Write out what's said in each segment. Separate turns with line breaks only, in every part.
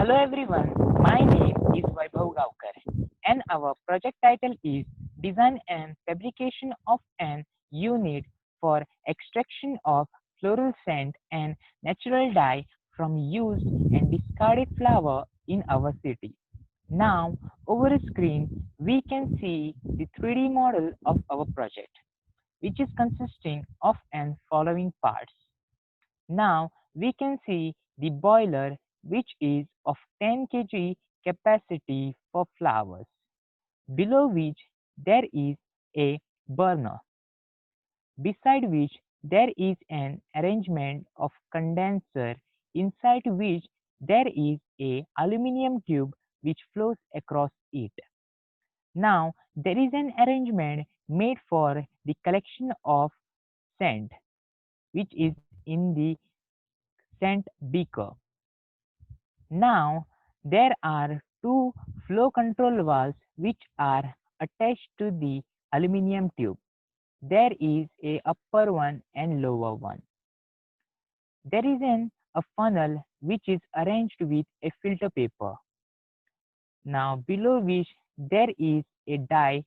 Hello everyone, my name is Vaibhav Gaukar and our project title is Design and Fabrication of an Unit for Extraction of Fluorescent and Natural Dye from Used and Discarded Flower in our city. Now, over a screen, we can see the 3D model of our project, which is consisting of an following parts. Now we can see the boiler which is of 10 kg capacity for flowers, below which there is a burner, beside which there is an arrangement of condenser, inside which there is a aluminium tube which flows across it. Now there is an arrangement made for the collection of scent which is in the scent beaker. Now, there are two flow control valves which are attached to the aluminum tube. There is a upper one and lower one. There is a funnel which is arranged with a filter paper. Now, below which there is a dye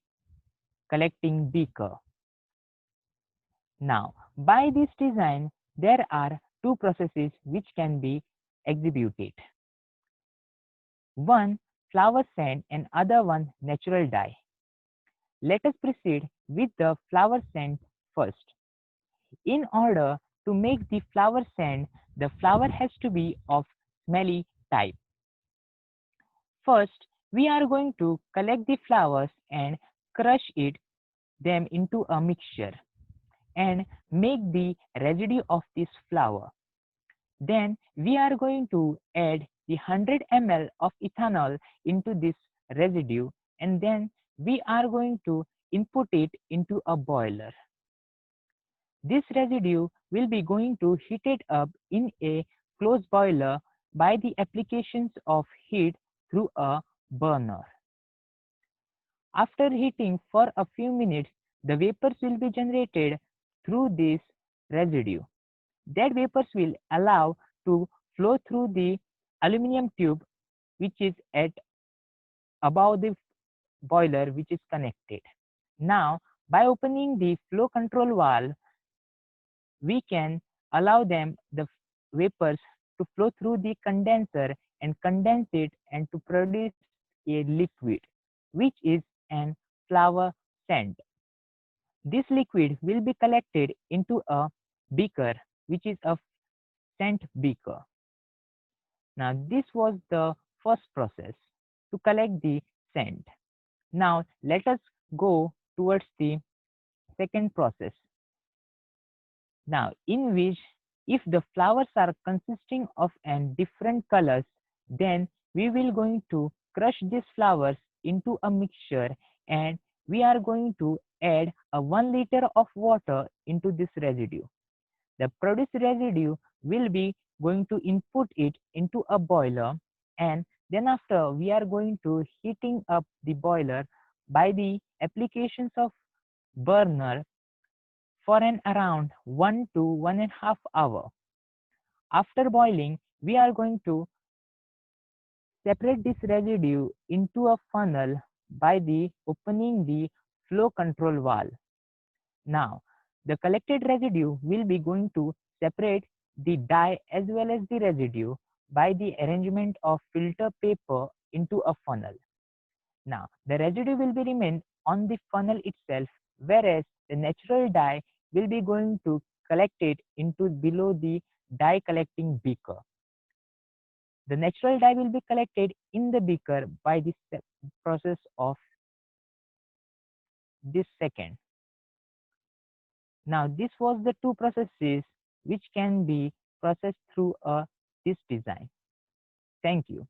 collecting beaker. Now, by this design, there are two processes which can be executed. One flower scent and other one natural dye. Let us proceed with the flower scent first. In order to make the flower scent, the flower has to be of smelly type. First, we are going to collect the flowers and crush them into a mixture and make the residue of this flower. Then we are going to add the 100 ml of ethanol into this residue and then we are going to input it into a boiler. This residue will be going to heat it up in a closed boiler by the applications of heat through a burner. After heating for a few minutes, the vapors will be generated through this residue. That vapors will allow to flow through the aluminum tube which is at above the boiler which is connected. Now, by opening the flow control valve, we can allow the vapors to flow through the condenser and condense it and to produce a liquid which is an flower scent. This liquid will be collected into a beaker which is a scent beaker. Now this was the first process to collect the scent. Now let us go towards the second process. Now in which if the flowers are consisting of different colors, then we will going to crush these flowers into a mixture and we are going to add a 1 liter of water into this residue. The produced residue will be going to input it into a boiler and then after we are going to heating up the boiler by the applications of burner for an around 1 to 1.5 hour. After boiling, we are going to separate this residue into a funnel by the opening the flow control valve. Now, the collected residue will be going to separate the dye as well as the residue by the arrangement of filter paper into a funnel. Now, the residue will be remain on the funnel itself, whereas the natural dye will be going to collect it into below the dye collecting beaker. The natural dye will be collected in the beaker by this process of this second. Now, this was the two processes which can be processed through this design. Thank you.